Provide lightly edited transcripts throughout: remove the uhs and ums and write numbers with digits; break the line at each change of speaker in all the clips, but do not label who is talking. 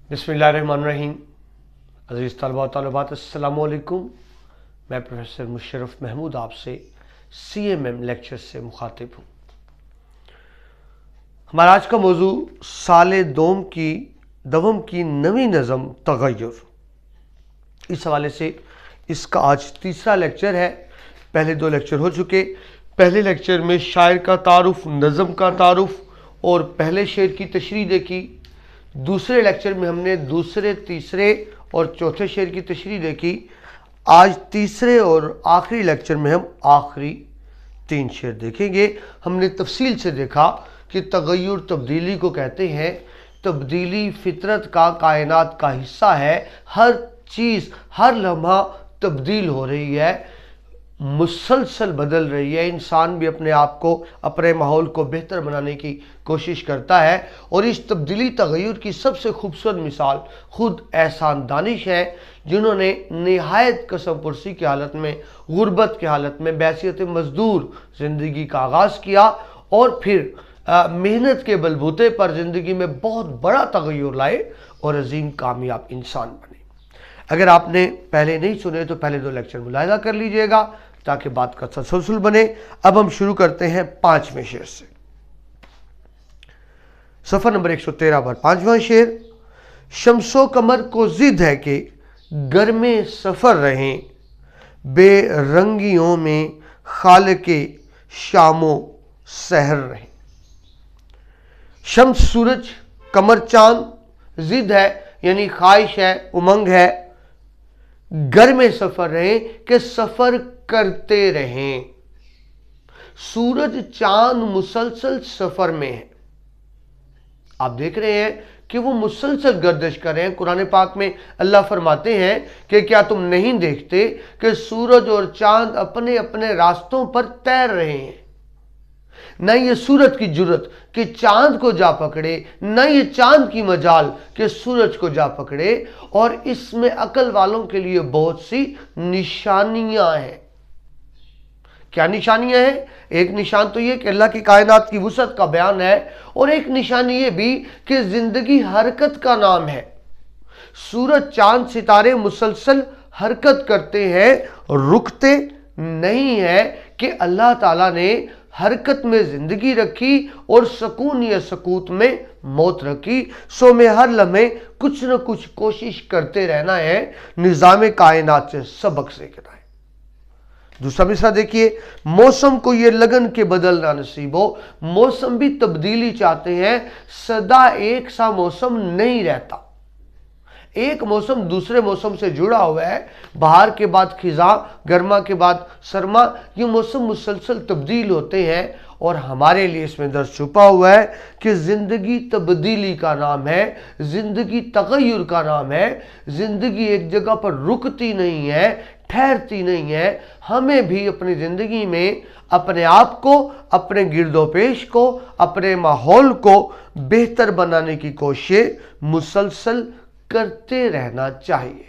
बिस्मिल्लाहिर्रहमानिर्रहीम। अज़ीज़ तलबा व तालिबात, अस्सलामु अलैकुम। मैं प्रोफेसर मुशर्रफ महमूद आपसे CMM लेक्चर से मुखातिब हूँ। हमारा आज का मौजू साले दवम की नवी नज़म तग़य्युर। इस हवाले से इसका आज तीसरा लेक्चर है। पहले दो लेक्चर हो चुके। पहले लेक्चर में शायर का तारुफ, नज़म का तारुफ और पहले शेर की तशरीह देखी। दूसरे लेक्चर में हमने दूसरे, तीसरे और चौथे शेर की तशरीह देखी। आज तीसरे और आखिरी लेक्चर में हम आखिरी 3 शेर देखेंगे। हमने तफसील से देखा कि तग़य्युर तब्दीली को कहते हैं। तब्दीली फितरत का, कायनात का हिस्सा है। हर चीज़ हर लम्हा तब्दील हो रही है, मुसलसल बदल रही है। इंसान भी अपने आप को, अपने माहौल को बेहतर बनाने की कोशिश करता है और इस तब्दीली तग़य्युर की सबसे खूबसूरत मिसाल खुद एहसान दानिश है, जिन्होंने निहायत कसम पुरसी की हालत में, गुर्बत की हालत में बैसियत मजदूर ज़िंदगी का आगाज़ किया और फिर मेहनत के बलबूते पर ज़िंदगी में बहुत बड़ा तग़य्युर लाए और अजीम कामयाब इंसान बने। अगर आपने पहले नहीं सुने तो पहले 2 लेक्चर मुलाहिज़ा कर लीजिएगा ताकि बात का तसलसल बने। अब हम शुरू करते हैं 5वें शेर से। सफ़र नंबर 113 पर 5वां शेर। शम्सो कमर को जिद है कि घर में सफ़र रहें, बेरंगियों में खालिके शामो सहर रहें। शम्स सूरज, कमर चांद, जिद है यानी ख्वाहिश है, उमंग है। घर में सफ़र रहें कि सफ़र करते रहें। सूरज चांद मुसलसल सफ़र में है। आप देख रहे हैं कि वो मुसलसल गर्दिश कर रहे हैं। कुरान पाक में अल्लाह फरमाते हैं कि क्या तुम नहीं देखते कि सूरज और चांद अपने अपने रास्तों पर तैर रहे हैं। न ये सूरज की जुर्रत कि चांद को जा पकड़े, न ये चांद की मजाल कि सूरज को जा पकड़े। और इसमें अकल वालों के लिए बहुत सी निशानियां हैं। क्या निशानियां हैं? एक निशान तो ये कि अल्लाह की कायनात की वुसअत का बयान है और एक निशानी ये भी कि जिंदगी हरकत का नाम है। सूरज, चांद, सितारे मुसलसल हरकत करते हैं, रुकते नहीं है कि अल्लाह ताला ने हरकत में जिंदगी रखी और सकून या सकूत में मौत रखी। सो में हर लम्हे कुछ न कुछ कोशिश करते रहना है, निज़ाम कायनात से सबक सीखना है। दूसरा मिसरा देखिए। मौसम को ये लगन के बदलना नसीब हो। मौसम भी तब्दीली चाहते हैं। सदा एक सा मौसम नहीं रहता। एक मौसम दूसरे मौसम से जुड़ा हुआ है। बहार के बाद खिज़ां, गर्मा के बाद सरमा, ये मौसम मुसलसल तब्दील होते हैं। और हमारे लिए इसमें दर्स छुपा हुआ है कि ज़िंदगी तब्दीली का नाम है, ज़िंदगी तग़य्युर का नाम है। ज़िंदगी एक जगह पर रुकती नहीं है, ठहरती नहीं है। हमें भी अपनी ज़िंदगी में अपने आप को, अपने गिरदोपेश को, अपने माहौल को बेहतर बनाने की कोशिश मुसलसल करते रहना चाहिए।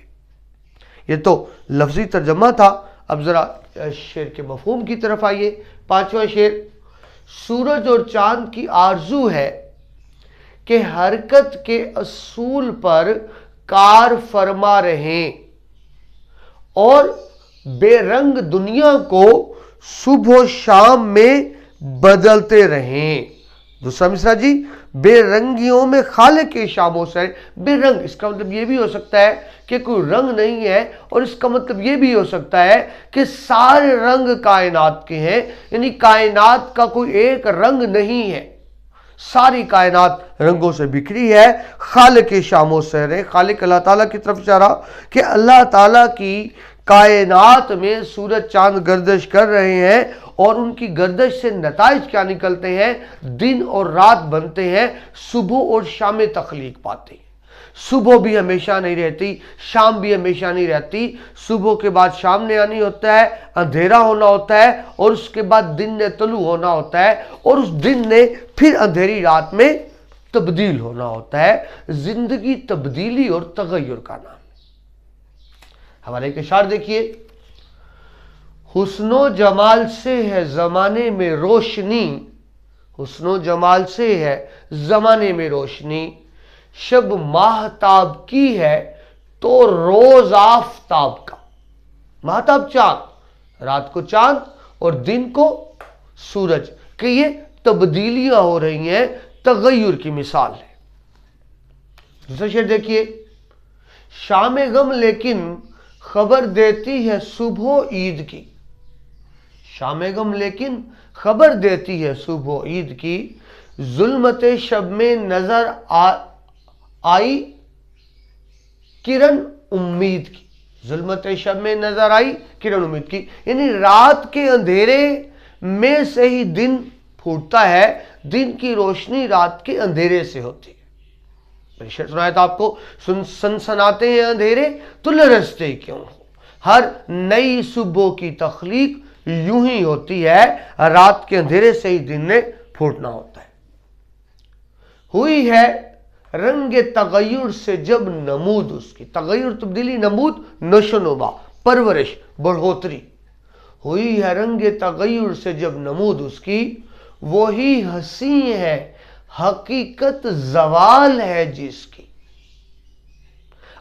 ये तो लफ्जी तर्जमा था। अब जरा शेर के मफहूम की तरफ आइए। 5वां शेर। सूरज और चांद की आरजू है कि हरकत के असूल पर कार फरमा रहें और बेरंग दुनिया को सुबह शाम में बदलते रहें। दूसरा मिसरा जी। बेरंगियों में खालिके शामो से। बेरंग, इसका मतलब ये भी हो सकता है कि कोई रंग नहीं है और इसका मतलब ये भी हो सकता है कि सारे रंग कायनात के हैं, यानी कायनात का कोई एक रंग नहीं है, सारी कायनात रंगों से बिखरी है। खालिके शामो सहरे, खालिक अल्लाह ताला की तरफ इशारा कि अल्लाह ताला की कायनात में सूरज चांद गर्दिश कर रहे हैं और उनकी गर्दिश से नताइज क्या निकलते हैं? दिन और रात बनते हैं, सुबह और शाम तख्लीक पाते हैं। सुबह भी हमेशा नहीं रहती, शाम भी हमेशा नहीं रहती। सुबह के बाद शाम ने आनी होता है, अंधेरा होना होता है और उसके बाद दिन ने तलू होना होता है और उस दिन ने फिर अंधेरी रात में तब्दील होना होता है। जिंदगी तब्दीली और तग़य्युर का नाम है। हमारे के शार देखिए। हुस्नो जमाल से है ज़माने में रोशनी, हुस्नो जमाल से है ज़माने में रोशनी, शब माहताब की है तो रोज आफताब का। माहताब चांद, रात को चांद और दिन को सूरज, कि ये तब्दीलियां हो रही हैं, तगय्युर की मिसाल है। दूसरा शेर देखिए, शाम गम लेकिन खबर देती है सुबह ईद की। शाम गम लेकिन खबर देती है सुबह ईद की, जुल्मते शब में नजर आई किरण उम्मीद की। जुल्मते शब में नजर आई किरण उम्मीद की, यानी रात के अंधेरे में से ही दिन फूटता है, दिन की रोशनी रात के अंधेरे से होती है। मैंने शेर सुनाया था आपको, सनसनाते हैं अंधेरे तो लरसते क्यों हो। हर नई सुबह की तख्लीक यूं ही होती है, रात के अंधेरे से ही दिन ने फूटना होता है। हुई है रंगे तगय्युर से जब नमूद उसकी, तगय्युर तब्दीली, नमूद नशोनुमा, परवरिश, बढ़ोतरी। हुई है रंगे तगय्युर से जब नमूद उसकी, वही हंसी है हकीकत जवाल है जिसकी।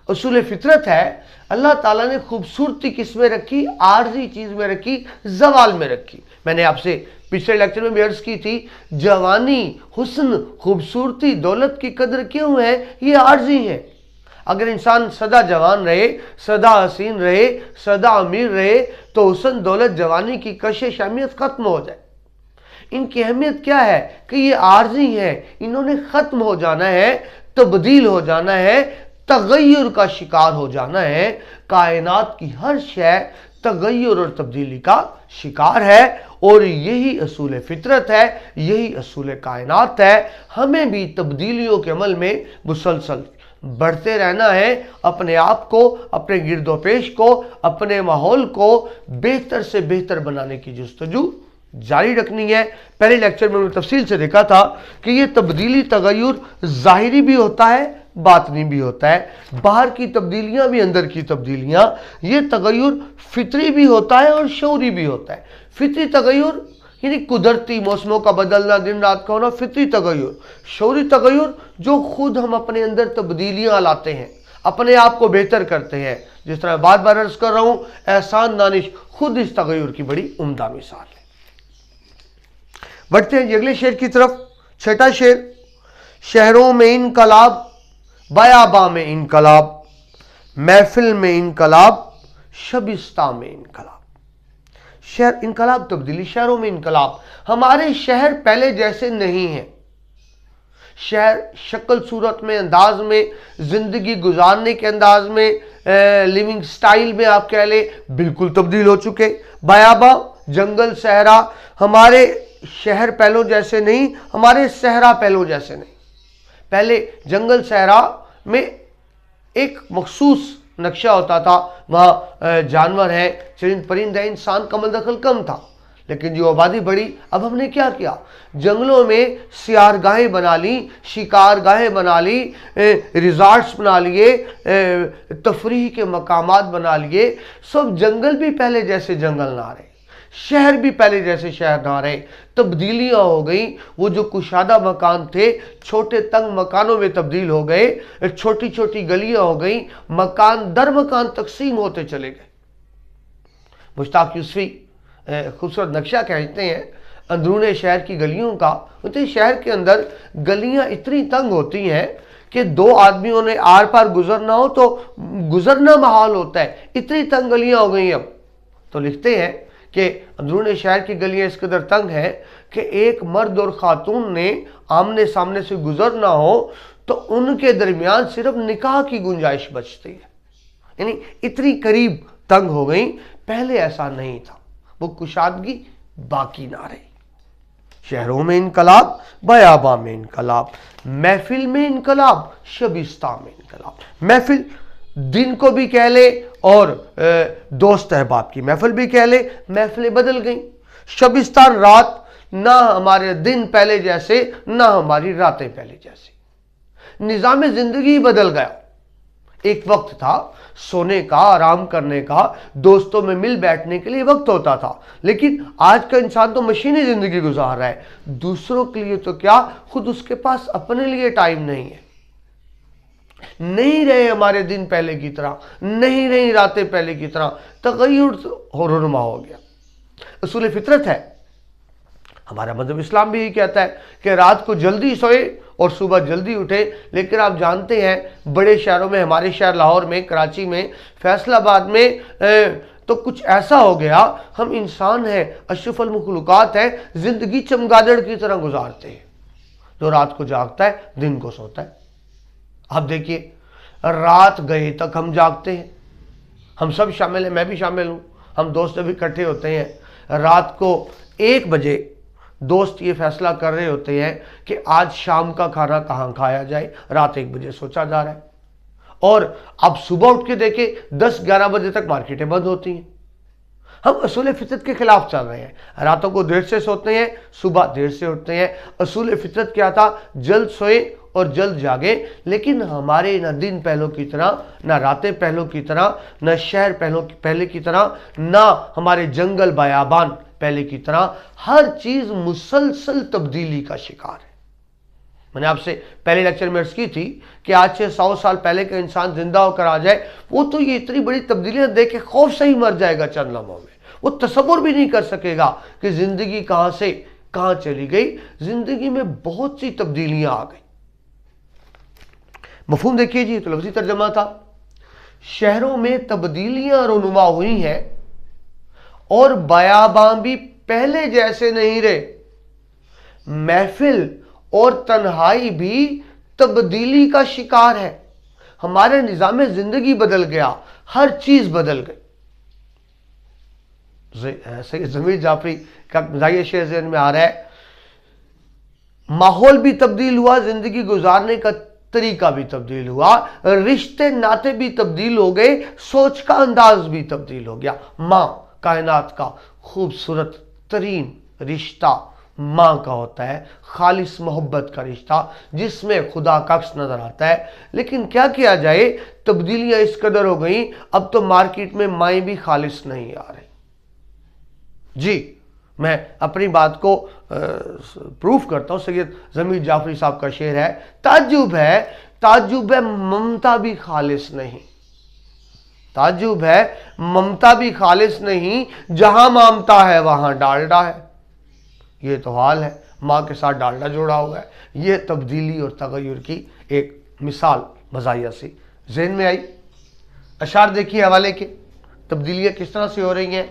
उसूल फितरत है, अल्लाह ताला ने खूबसूरती किस में रखी, आर्जी चीज में रखी, जवाल में रखी। मैंने आपसे पिछले लेक्चर में भी अर्ज की थी, जवानी, हुस्न, खूबसूरती, दौलत की कदर क्यों है, ये आर्जी है। अगर इंसान सदा जवान रहे, सदा हसीन रहे, सदा अमीर रहे, तो हुस्न, दौलत, जवानी की कशिश अहमियत खत्म हो जाए। इनकी अहमियत क्या है कि ये आर्जी है, इन्होंने खत्म हो जाना है, तब्दील हो जाना है, तगय्युर का शिकार हो जाना है। कायनात की हर शय तगय्युर और तब्दीली का शिकार है, और यही असूल फितरत है, यही असूल कायनात है। हमें भी तब्दीलियों के अमल में मुसलसल बढ़ते रहना है, अपने आप को, अपने गिरदोपेश को, अपने माहौल को बेहतर से बेहतर बनाने की जुस्तजू जारी रखनी है। पहले लेक्चर में हमने तफसील से देखा था कि ये तब्दीली, तगय्युर ज़ाहिरी भी होता है, बातनी भी होता है। बाहर की तब्दीलियां भी, अंदर की तब्दीलियां। ये तगय्युर फितरी भी होता है और शौरी भी होता है। फितरी तगय्युर यानी कुदरती मौसमों का बदलना, दिन रात का होना, फितरी तगय्युर। शौरी तगय्युर जो खुद हम अपने अंदर तब्दीलियां लाते हैं, अपने आप को बेहतर करते हैं। जिस तरह बार बार अर्ज कर रहा हूं, एहसान दानिश खुद इस तगय्युर की बड़ी उम्दा मिसाल है। बढ़ते हैं अगले शेर की तरफ। छठा शेर, शहरों में इनकलाब, बयाबा में इनकलाब, महफिल में इनकलाब, शबिस्ता में इनकलाब। शहर, इनकलाब तब्दीली, शहरों में इनकलाब। हमारे शहर पहले जैसे नहीं है। शहर शक्ल सूरत में, अंदाज में, जिंदगी गुजारने के अंदाज में, लिविंग स्टाइल में आप कह ले, बिल्कुल तब्दील हो चुके। बयाबा, जंगल, सहरा। हमारे शहर पहलों जैसे नहीं, हमारे सहरा पहलों जैसे नहीं। पहले जंगल सहरा में एक मखसूस नक्शा होता था, वहाँ जानवर हैं, चरिंद परिंद है, इंसान का दखल कम था। लेकिन जो आबादी बढ़ी, अब हमने क्या किया, जंगलों में सियारगाहें बना ली, शिकारगाहें बना ली, रिजॉर्ट्स बना लिए, तफरीह के मकामात बना लिए। सब जंगल भी पहले जैसे जंगल ना रहे, शहर भी पहले जैसे शहर ना रहे, तब्दीलियां हो गई। वो जो कुशादा मकान थे, छोटे तंग मकानों में तब्दील हो गए, छोटी छोटी गलियां हो गई, मकान दर मकान तकसीम होते चले गए। मुश्ताक यूसुफी खूबसूरत नक्शा कहते हैं अंदरूने शहर की गलियों का। तो शहर के अंदर गलियां इतनी तंग होती हैं कि दो आदमियों ने आर पार गुजरना हो तो गुजरना महाल होता है, इतनी तंग गलियां हो गई अब। तो लिखते हैं कि अंदरूने शहर की गलियां इस कदर तंग है कि एक मर्द और खातून ने आमने सामने से गुजरना हो तो उनके दरमियान सिर्फ निकाह की गुंजाइश बचती है, यानी इतनी करीब तंग हो गई। पहले ऐसा नहीं था, वो कुशादगी बाकी ना रही। शहरों में इनकलाब, बयाबा में इनकलाब, महफिल में इनकलाब, शबिस्ता में इनकलाब। महफिल दिन को भी कह ले और दोस्त अहबाब की महफिल भी कह ले, महफिलें बदल गई। शबिस्तान रात, ना हमारे दिन पहले जैसे, ना हमारी रातें पहले जैसी। निज़ाम जिंदगी बदल गया। एक वक्त था सोने का, आराम करने का, दोस्तों में मिल बैठने के लिए वक्त होता था, लेकिन आज का इंसान तो मशीनी जिंदगी गुजार रहा है। दूसरों के लिए तो क्या, खुद उसके पास अपने लिए टाइम नहीं है। نہیں رہے ہمارے دن پہلے کی طرح، نہیں رہی راتیں پہلے کی طرح، تغیر اور رونما ہو گیا۔ اصول فطرت ہے، ہمارا مذہب اسلام بھی یہی کہتا ہے کہ رات کو جلدی سوئے اور صبح جلدی اٹھے، لیکن آپ جانتے ہیں بڑے شہروں میں، ہمارے شہر لاہور میں، کراچی میں، فیصل آباد میں تو کچھ ایسا ہو گیا، ہم انسان ہیں، اشرف المخلوقات ہیں، زندگی چمگادڑ کی طرح گزارتے ہیں۔ جو رات کو جاگتا ہے دن کو سوتا ہے۔ آپ دیکھیے رات گئے تک ہم جاگتے ہیں، ہم سب شامل ہیں، میں بھی شامل ہوں، ہم دوست بھی اکٹھے ہوتے ہیں، رات کو 1 بجے دوست یہ فیصلہ کر رہے ہوتے ہیں کہ آج شام کا کھانا کہاں کھایا جائے، رات 1 بجے سوچا جا رہا ہے، اور اب صبح اٹھ کے دیکھیں 10-11 بجے تک مارکیٹیں بند ہوتی ہیں۔ ہم اصول فطرت کے خلاف چل رہے ہیں، راتوں کو دیر سے سوتے ہیں، صبح دیر سے اٹھتے ہیں۔ اصول فطرت کیا تھا؟ جلد سوئے اور جلد جاگے، لیکن ہمارے نہ دن پہلوں کی طرح، نہ راتیں پہلوں کی طرح، نہ شہر پہلے کی طرح، نہ ہمارے جنگل بیابان پہلے کی طرح، ہر چیز مسلسل تبدیلی کا شکار ہے۔ میں نے آپ سے پہلے لیکچر میں عرض کی تھی کہ آج سے 100 سال پہلے کا انسان زندہ ہو کر آ جائے، وہ تو یہ اتنی بڑی تبدیلیاں دیکھ کے خوف سے ہی مر جائے گا چند لمحوں میں، وہ تصور بھی نہیں کر سکے گا کہ زندگی کہاں سے کہاں چلی گئی۔ زندگی میں بہت سی تبدیلیاں آ گئی۔ مفہوم دیکھیے جی، تو لفظی ترجمہ تھا، شہروں میں تبدیلیاں رونما ہوئی ہیں اور بیاباں بھی پہلے جیسے نہیں رہے، محفل اور تنہائی بھی تبدیلی کا شکار ہے۔ ہمارے نظام زندگی بدل گیا، ہر چیز بدل گئی۔ سید ضمیر جعفری کا مزاحیہ شعر ذہن میں آ رہا ہے، ماحول بھی تبدیل ہوا، زندگی گزارنے کا طریقہ بھی تبدیل ہوا، رشتے ناتے بھی تبدیل ہو گئے، سوچ کا انداز بھی تبدیل ہو گیا۔ ماں کائنات کا خوبصورت ترین رشتہ ماں کا ہوتا ہے، خالص محبت کا رشتہ جس میں خدا کا عکس نظر آتا ہے۔ لیکن کیا کیا جائے، تبدیلیاں اس قدر ہو گئیں، اب تو مارکیٹ میں مائیں بھی خالص نہیں آ رہی۔ جی میں اپنی بات کو پروف کرتا ہوں، سید ضمیر جعفری صاحب کا شعر ہے، تعجب ہے ممتا بھی خالص نہیں، تعجب ہے ممتا بھی خالص نہیں، جہاں مامتا ہے وہاں ڈالڈا ہے۔ یہ تو حال ہے، ماں کے ساتھ ڈالڈا جوڑا ہوا ہے۔ یہ تبدیلی اور تغیر کی ایک مثال مزاحیہ سی ذہن میں آئی۔ اشعار دیکھیے حوالے کے، تبدیلیاں کس طرح سے ہو رہی ہیں۔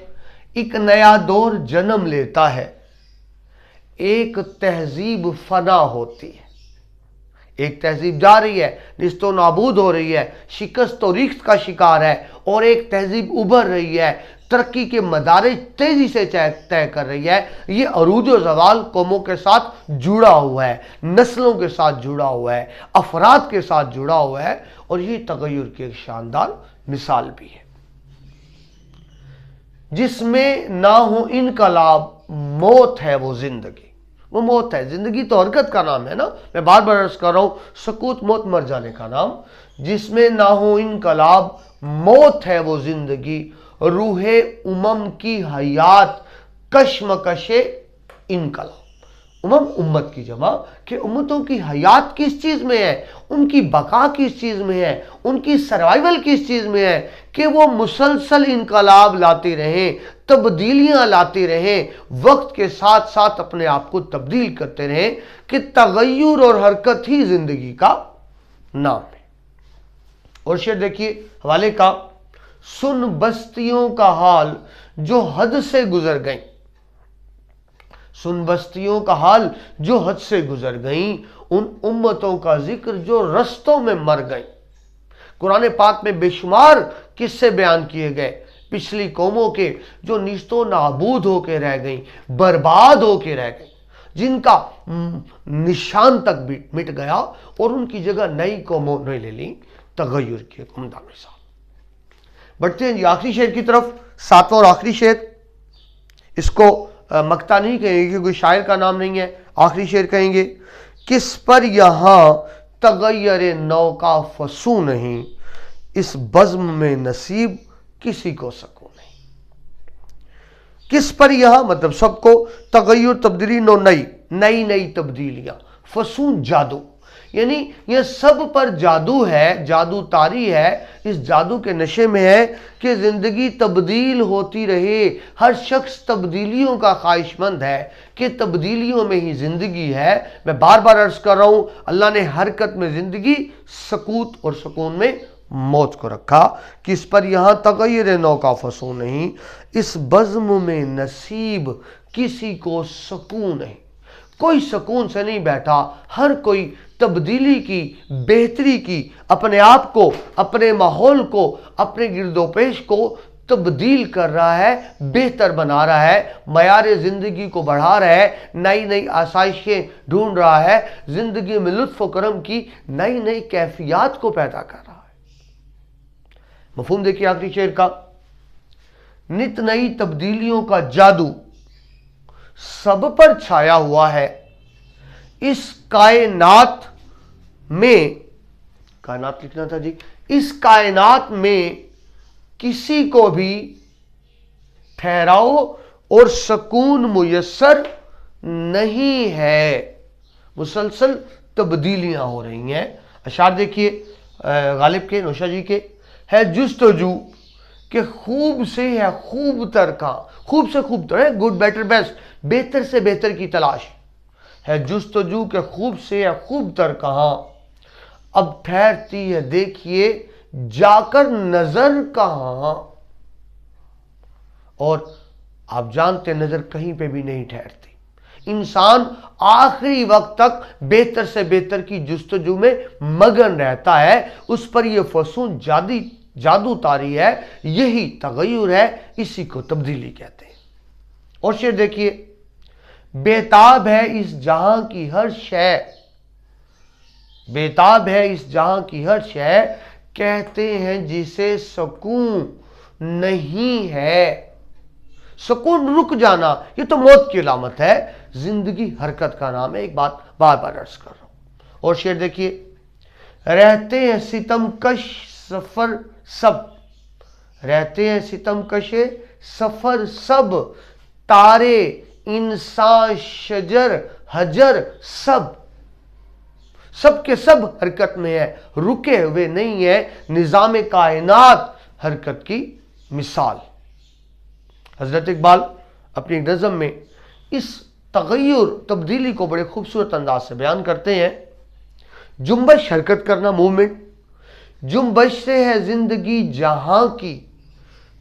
ایک نیا دور جنم لیتا ہے، ایک تہذیب فنا ہوتی ہے۔ ایک تہذیب جا رہی ہے، نیست و نابود ہو رہی ہے، شکست و ریخت کا شکار ہے، اور ایک تہذیب ابھر رہی ہے، ترقی کے مدارج تیزی سے طے کر رہی ہے۔ یہ عروج و زوال قوموں کے ساتھ جڑا ہوا ہے، نسلوں کے ساتھ جڑا ہوا ہے، افراد کے ساتھ جڑا ہوا ہے، اور یہ تغیر کی ایک شاندار مثال بھی ہے۔ جس میں نہ ہو انقلاب، موت ہے وہ زندگی۔ وہ موت ہے، زندگی تو حرکت کا نام ہے نا، میں بار بار عرض کر رہا ہوں، سکوت موت مر جانے کا نام۔ جس میں نہ ہو انقلاب، موت ہے وہ زندگی، روح امم کی حیات، کشمکش انقلاب۔ امت کی جمع کہ امتوں کی حیات کس چیز میں ہے، ان کی بقا کس چیز میں ہے، ان کی سروائیول کس چیز میں ہے کہ وہ مسلسل انقلاب لاتے رہیں، تبدیلیاں لاتے رہیں، وقت کے ساتھ ساتھ اپنے آپ کو تبدیل کرتے رہیں، کہ تغیر اور حرکت ہی زندگی کا نام ہے۔ اور شعر دیکھیے حوالے کا، سن بستیوں کا حال جو حد سے گزر گئیں، سن بستیوں کا حال جو حد سے گزر گئیں، ان امتوں کا ذکر جو رستوں میں مر گئیں۔ قرآن پاک میں بے شمار قصے بیان کیے گئے پچھلی قوموں کے، جو نیست و نابود ہو کے رہ گئیں، برباد ہو کے رہ گئیں، جن کا نشان تک بھی مٹ گیا، اور ان کی جگہ نئی قوموں نے لے لی۔ تغیر کی ایک عمدہ مثال۔ بڑھتے ہیں جی آخری شعر کی طرف، 7واں اور آخری شعر۔ اس کو مقطع نہیں کہیں گے کیونکہ شاعر کا نام نہیں ہے، آخری شعر کہیں گے، کس پر یہاں تغیر نو کا فسوں نہیں، اس بزم میں نصیب کسی کو سکون نہیں۔ کس پر یہاں مطلب سب کو، تغیر تبدیلی، نئی تبدیلیاں، فسوں جادو، یعنی یہ سب پر جادو ہے، جادو طاری ہے، اس جادو کے نشے میں ہے کہ زندگی تبدیل ہوتی رہے۔ ہر شخص تبدیلیوں کا خواہش مند ہے کہ تبدیلیوں میں ہی زندگی ہے۔ میں بار بار عرض کر رہا ہوں، اللہ نے حرکت میں زندگی، سکوت اور سکون میں موت کو رکھا کہ اس پر یہاں تغیر نو کا فسوں نہیں، اس بزم میں نصیب کسی کو سکون نہیں۔ کوئی سکون سے نہیں بیٹھا، ہر کوئی تبدیلی کی، بہتری کی، اپنے آپ کو، اپنے ماحول کو، اپنے گرد و پیش کو تبدیل کر رہا ہے، بہتر بنا رہا ہے، معیار زندگی کو بڑھا رہا ہے، نئی نئی آسائشیں ڈھونڈ رہا ہے، زندگی میں لطف و کرم کی نئی نئی کیفیات کو پیدا کر رہا ہے۔ مفہوم دیکھیے آخری شعر کا، نت نئی تبدیلیوں کا جادو سب پر چھایا ہوا ہے، اس کائنات میں، کائنات لکھنا تھا جی، اس کائنات میں کسی کو بھی ٹھہراؤ اور سکون میسر نہیں ہے، مسلسل تبدیلیاں ہو رہی ہیں۔ اشعار دیکھیے غالب کے، نوشا جی کے، ہے جستجو کہ خوب سے ہے خوب تر کہاں، خوب سے خوب تر ہے، گڈ بیٹر بیسٹ، بہتر سے بہتر کی تلاش ہے، جستجو کہ خوب سے ہے خوب تر کہاں، اب ٹھہرتی ہے دیکھیے جا کر نظر کہاں، اور آپ جانتے نظر کہیں پہ بھی نہیں ٹھہرتی۔ انسان آخری وقت تک بہتر سے بہتر کی جستجو میں مگن رہتا ہے، اس پر یہ فسون جادو طاری ہے، یہی تغیر ہے، اسی کو تبدیلی کہتے ہیں۔ اور شعر دیکھیے، بےتاب ہے اس جہاں کی ہر شے، بےتاب ہے اس جہاں کی ہر شے، کہتے ہیں جسے سکون نہیں ہے۔ سکون رک جانا، یہ تو موت کی علامت ہے، زندگی حرکت کا نام ہے، ایک بات بار بار عرض کر رہا ہوں۔ اور شعر دیکھیے، رہتے ہیں ستم کش سفر سب، رہتے ہیں ستم کش سفر سب، تارے انسان شجر حجر سب، سب کے سب حرکت میں ہے، رکے ہوئے نہیں ہے، نظام کائنات حرکت کی مثال۔ حضرت اقبال اپنی نظم میں اس تغیر، تبدیلی کو بڑے خوبصورت انداز سے بیان کرتے ہیں۔ جنبش، حرکت کرنا، موومنٹ، جنبش سے ہے زندگی جہاں کی،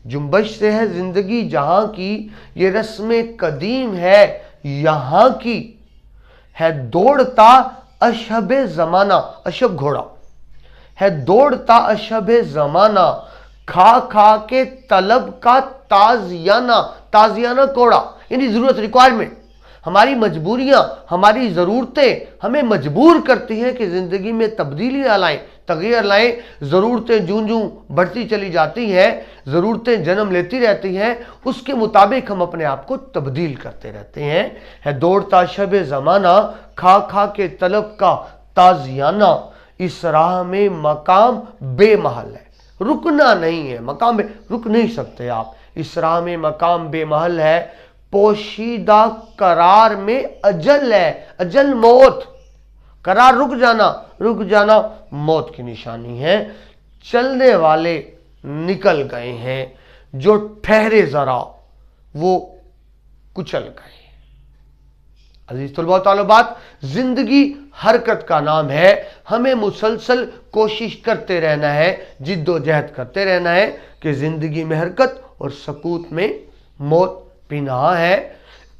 جنبش سے ہے زندگی جہاں کی، یہ رسم قدیم ہے یہاں کی، ہے دوڑتا اشہب زمانہ، اشہب گھوڑا، ہے دوڑتا اشہب زمانہ، کھا کھا کے طلب کا تازیانہ، تازیانہ کوڑا، یعنی ضرورت، ریکوائرمنٹ، ہماری مجبوریاں، ہماری ضرورتیں ہمیں مجبور کرتی ہیں کہ زندگی میں تبدیلیاں لائیں، تغیر لائیں۔ ضرورتیں جوں جوں بڑھتی چلی جاتی ہیں، ضرورتیں جنم لیتی رہتی ہیں، اس کے مطابق ہم اپنے آپ کو تبدیل کرتے رہتے ہیں۔ ہے دوڑتا شب زمانہ، کھا کھا کے طلب کا تازیانہ، اس راہ میں مقام بے محل ہے، رکنا نہیں ہے، مقام بے، رک نہیں سکتے آپ، اس راہ میں مقام بے محل ہے، پوشیدہ قرار میں اجل ہے، اجل موت، قرار رک جانا، رک جانا موت کی نشانی ہے، چلنے والے نکل گئے ہیں، جو ٹھہرے ذرا وہ کچل گئے۔ عزیز طلباء و طالبات، زندگی حرکت کا نام ہے، ہمیں مسلسل کوشش کرتے رہنا ہے، جد و جہد کرتے رہنا ہے کہ زندگی میں حرکت اور سکوت میں موت پنہاں ہے۔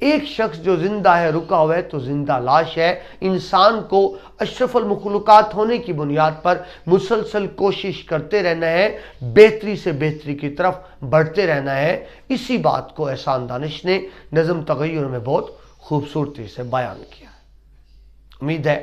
ایک شخص جو زندہ ہے، رکا ہوا ہے، تو زندہ لاش ہے۔ انسان کو اشرف المخلوقات ہونے کی بنیاد پر مسلسل کوشش کرتے رہنا ہے، بہتری سے بہتری کی طرف بڑھتے رہنا ہے۔ اسی بات کو احسان دانش نے نظم تغیر میں بہت خوبصورتی سے بیان کیا ہے۔ امید ہے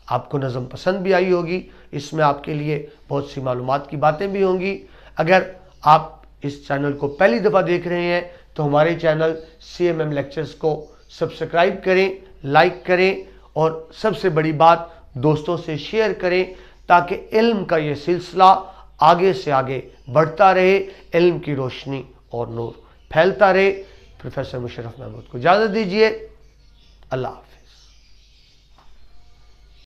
آپ کو نظم پسند بھی آئی ہوگی، اس میں آپ کے لیے بہت سی معلومات کی باتیں بھی ہوں گی۔ اگر آپ اس چینل کو پہلی دفعہ دیکھ رہے ہیں تو ہمارے چینل CMM لیکچرز کو سبسکرائب کریں، لائک کریں، اور سب سے بڑی بات دوستوں سے شیئر کریں، تاکہ علم کا یہ سلسلہ آگے سے آگے بڑھتا رہے، علم کی روشنی اور نور پھیلتا رہے۔ پروفیسر مشرف محمود کو اجازت دیجیے، اللہ حافظ۔